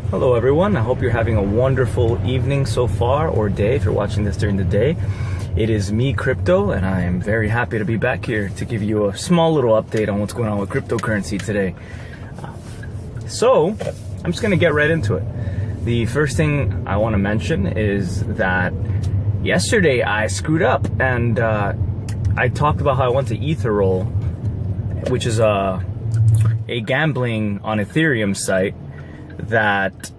Hello everyone, I hope you're having a wonderful evening so far, or day if you're watching this during the day. It is me, Crypto, and I am very happy to be back here to give you a small little update on what's going on with cryptocurrency today. So, I'm just going to get right into it. The first thing I want to mention is that yesterday I screwed up and I talked about how I went to Etheroll, which is a gambling on Ethereum site that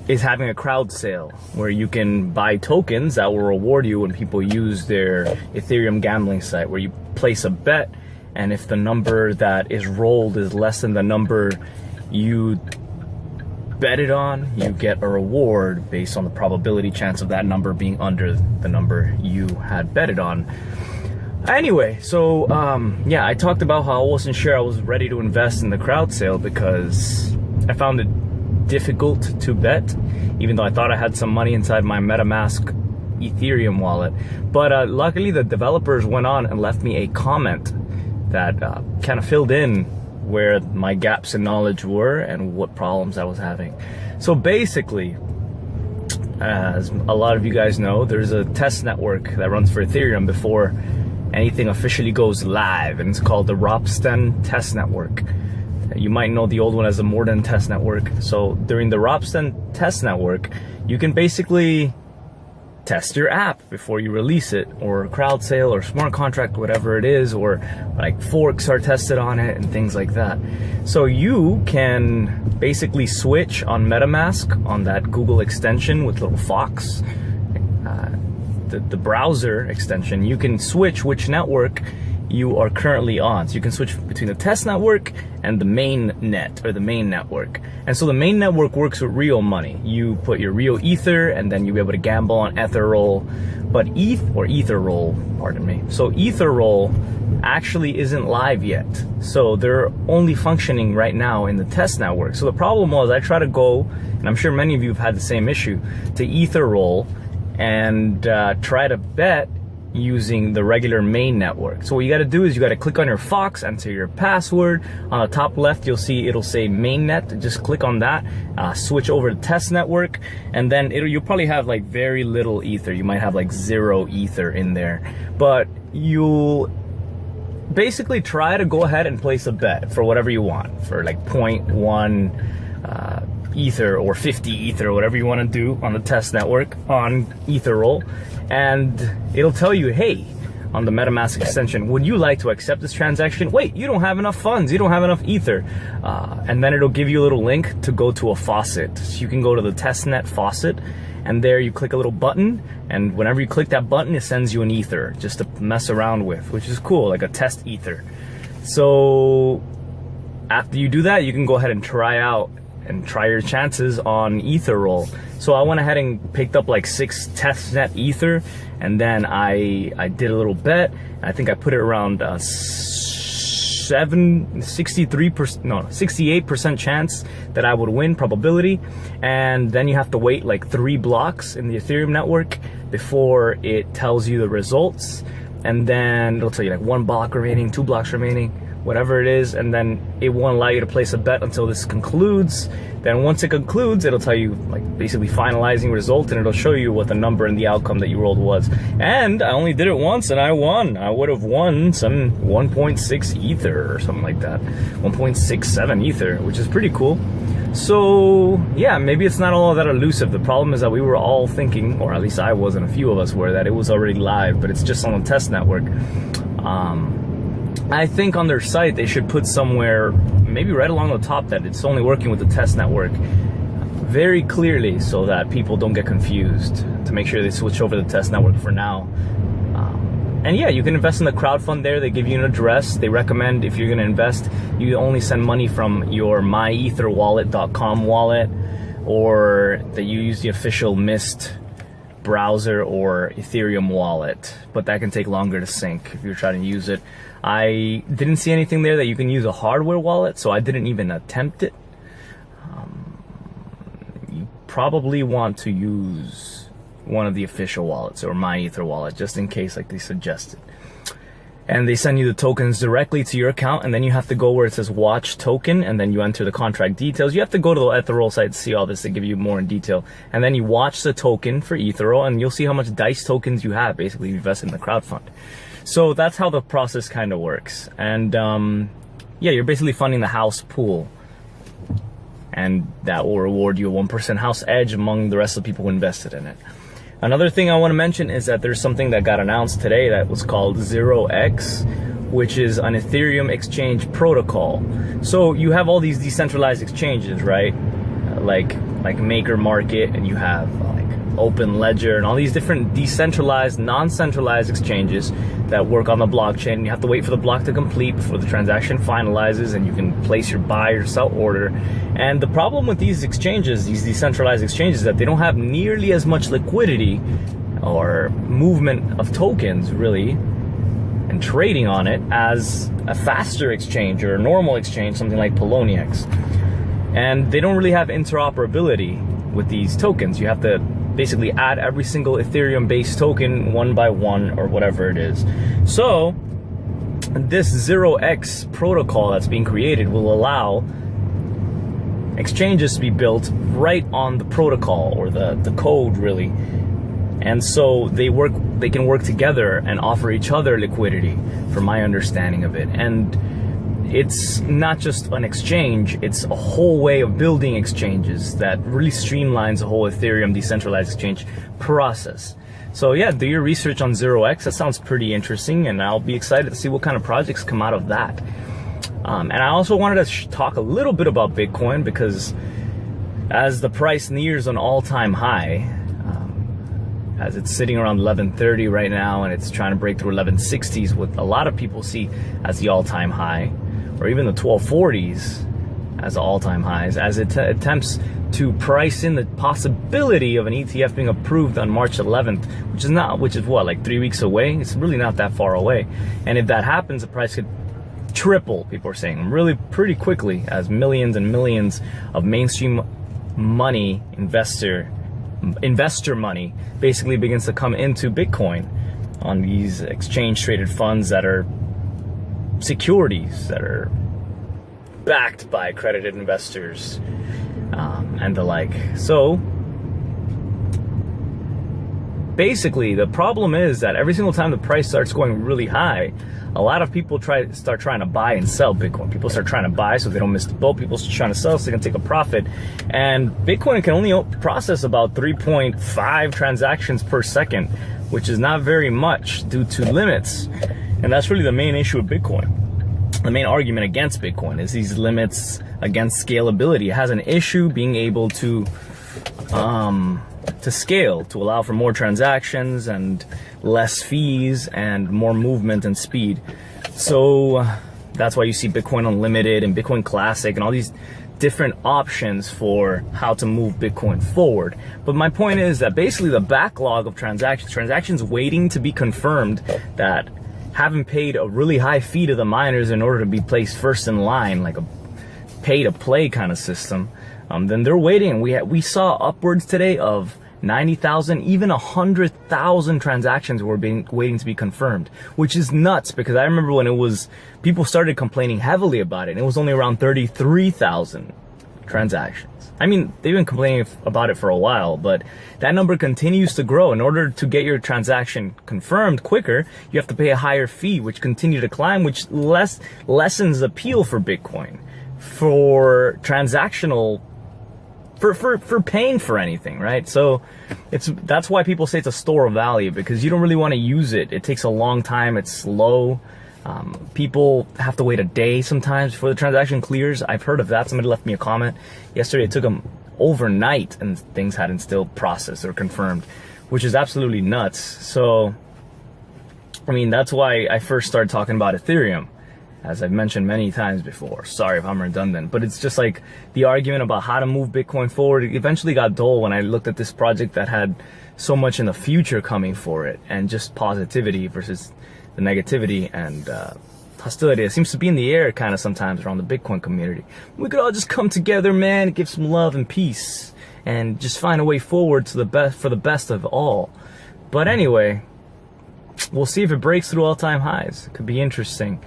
is having a crowd sale where you can buy tokens that will reward you when people use their Ethereum gambling site, where you place a bet, and if the number that is rolled is less than the number you betted on, you get a reward based on the probability chance of that number being under the number you had betted on. Anyway, so yeah, I talked about how I wasn't sure I was ready to invest in the crowd sale because I found it difficult to bet, even though I thought I had some money inside my MetaMask Ethereum wallet. But luckily the developers went on and left me a comment that kind of filled in where my gaps in knowledge were and what problems I was having. So basically, as a lot of you guys know, there's a test network that runs for Ethereum before anything officially goes live, and it's called the Ropsten test network. You might know the old one as the Morden test network. So during the Ropsten test network, you can basically test your app before you release it, or crowd sale or smart contract, whatever it is, or like forks are tested on it and things like that. So you can basically switch on MetaMask on that Google extension with little Fox, the browser extension. You can switch which network you are currently on. So you can switch between the test network and the main net, or the main network. And so the main network works with real money. You put your real Ether and then you'll be able to gamble on Etheroll. But Etheroll, pardon me. So Etheroll actually isn't live yet. So they're only functioning right now in the test network. So the problem was, I tried to go, and I'm sure many of you have had the same issue, to Etheroll and try to bet using the regular main network. So what you got to do is you got to click on your Fox, enter your password. On the top left, you'll see it'll say mainnet. Just click on that, switch over to test network, and then you'll probably have like very little Ether. You might have like 0 Ether in there, but you'll basically try to go ahead and place a bet for whatever you want, for like 0.1 Ether or 50 Ether, whatever you want to do on the test network on Etheroll. And it'll tell you, hey, on the MetaMask extension, would you like to accept this transaction? Wait, you don't have enough funds, you don't have enough Ether. And then it'll give you a little link to go to a faucet. So you can go to the testnet faucet, and there you click a little button, and whenever you click that button, it sends you an Ether just to mess around with, which is cool, like a test Ether. So after you do that, you can go ahead and try your chances on Etheroll. So I went ahead and picked up like 6 testnet Ether, and then I did a little bet. I think I put it around 68% chance that I would win, probability. And then you have to wait like 3 blocks in the Ethereum network before it tells you the results. And then it'll tell you like 1 block remaining, 2 blocks remaining, whatever it is, and then it won't allow you to place a bet until this concludes. Then once it concludes, it'll tell you like basically finalizing result, and it'll show you what the number and the outcome that you rolled was. And I only did it once and I won. I would have won some 1.6 Ether or something like that, 1.67 Ether, which is pretty cool. So yeah, maybe it's not all that elusive. The problem is that we were all thinking, or at least I was and a few of us were, that it was already live, but it's just on the test network. I think on their site they should put somewhere, maybe right along the top, that it's only working with the test network very clearly, so that people don't get confused, to make sure they switch over to the test network for now. And yeah, you can invest in the crowdfund there. They give you an address. They recommend, if you're going to invest, you only send money from your myetherwallet.com wallet, or that you use the official Mist browser or Ethereum wallet, but that can take longer to sync if you're trying to use it. I didn't see anything there that you can use a hardware wallet, so I didn't even attempt it. You probably want to use one of the official wallets, or my Ether wallet, just in case, like they suggested. and they send you the tokens directly to your account, and then you have to go where it says watch token, and then you enter the contract details. You have to go to the Etheroll site to see all this. They give you more in detail, and then you watch the token for Etheroll, and you'll see how much DICE tokens you have, basically invested in the crowdfund. So that's how the process kind of works. And yeah, you're basically funding the house pool, and that will reward you a 1% house edge among the rest of the people who invested in it. Another thing I want to mention is that there's something that got announced today that was called 0x, which is an Ethereum exchange protocol. So you have all these decentralized exchanges, right? Like Maker Market, and you have like Open Ledger and all these different decentralized, non-centralized exchanges that work on the blockchain. You have to wait for the block to complete before the transaction finalizes, and you can place your buy or sell order. And the problem with these exchanges, these decentralized exchanges, is that they don't have nearly as much liquidity or movement of tokens, really, and trading on it as a faster exchange or a normal exchange, something like Poloniex. And they don't really have interoperability with these tokens. You have to basically add every single Ethereum-based token one by one, or whatever it is. So this 0x protocol that's being created will allow exchanges to be built right on the protocol, or the code, really. And so they can work together and offer each other liquidity, from my understanding of it. And it's not just an exchange, it's a whole way of building exchanges that really streamlines the whole Ethereum decentralized exchange process. So yeah, do your research on 0x. That sounds pretty interesting, and I'll be excited to see what kind of projects come out of that. And I also wanted to talk a little bit about Bitcoin, because as the price nears an all-time high, as it's sitting around 1130 right now, and it's trying to break through 1160s, what a lot of people see as the all-time high, or even the 1240s as the all-time highs, as it attempts to price in the possibility of an ETF being approved on March 11th, which is what, like 3 weeks away? It's really not that far away. And if that happens, the price could triple, people are saying, really pretty quickly, as millions and millions of mainstream money, investor money, basically begins to come into Bitcoin on these exchange traded funds that are securities that are backed by accredited investors, and the like. So basically the problem is that every single time the price starts going really high, a lot of people start trying to buy and sell Bitcoin. People start trying to buy so they don't miss the boat. People start trying to sell so they can take a profit. And Bitcoin can only process about 3.5 transactions per second, which is not very much due to limits. And that's really the main issue with Bitcoin. The main argument against Bitcoin is these limits against scalability. It has an issue being able to scale, to allow for more transactions and less fees and more movement and speed. So that's why you see Bitcoin Unlimited and Bitcoin Classic and all these different options for how to move Bitcoin forward. But my point is that basically the backlog of transactions waiting to be confirmed, that haven't paid a really high fee to the miners in order to be placed first in line, like a pay to play kind of system, then they're waiting. We saw upwards today of 90,000, even 100,000 transactions were waiting to be confirmed, which is nuts, because I remember when people started complaining heavily about it, and it was only around 33,000 transactions. I mean, they've been complaining about it for a while, but that number continues to grow. In order to get your transaction confirmed quicker, you have to pay a higher fee, which continue to climb, which lessens the appeal for Bitcoin, for transactional, for paying for anything, right? So that's why people say it's a store of value, because you don't really want to use it. It takes a long time. It's slow. People have to wait a day sometimes before the transaction clears. I've heard of that. Somebody left me a comment yesterday. It took them overnight and things hadn't still processed or confirmed, which is absolutely nuts. So, I mean, that's why I first started talking about Ethereum, as I've mentioned many times before. Sorry if I'm redundant, but it's just like the argument about how to move Bitcoin forward. It eventually got dull when I looked at this project that had so much in the future coming for it, and just positivity versus the negativity and hostility. It seems to be in the air kind of sometimes around the Bitcoin community. We could all just come together, man, give some love and peace, and just find a way forward to for the best of all. But anyway, we'll see if it breaks through all-time highs. It could be interesting.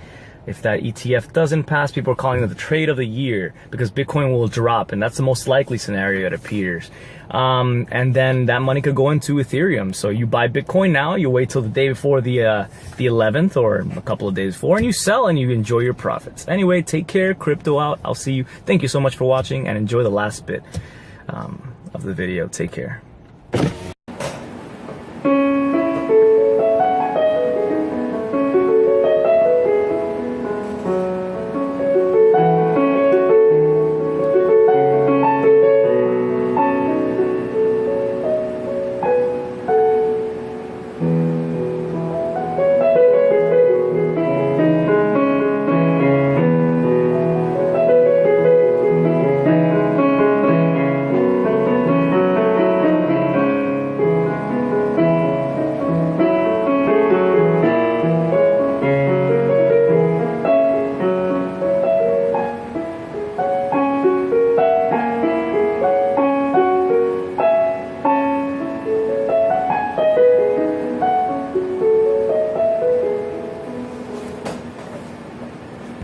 If that ETF doesn't pass, people are calling it the trade of the year because Bitcoin will drop, and that's the most likely scenario, it appears. And then that money could go into Ethereum. So you buy Bitcoin now, you wait till the day before the 11th or a couple of days before, and you sell and you enjoy your profits. Anyway, take care, crypto out. I'll see you. Thank you so much for watching, and enjoy the last bit of the video. Take care.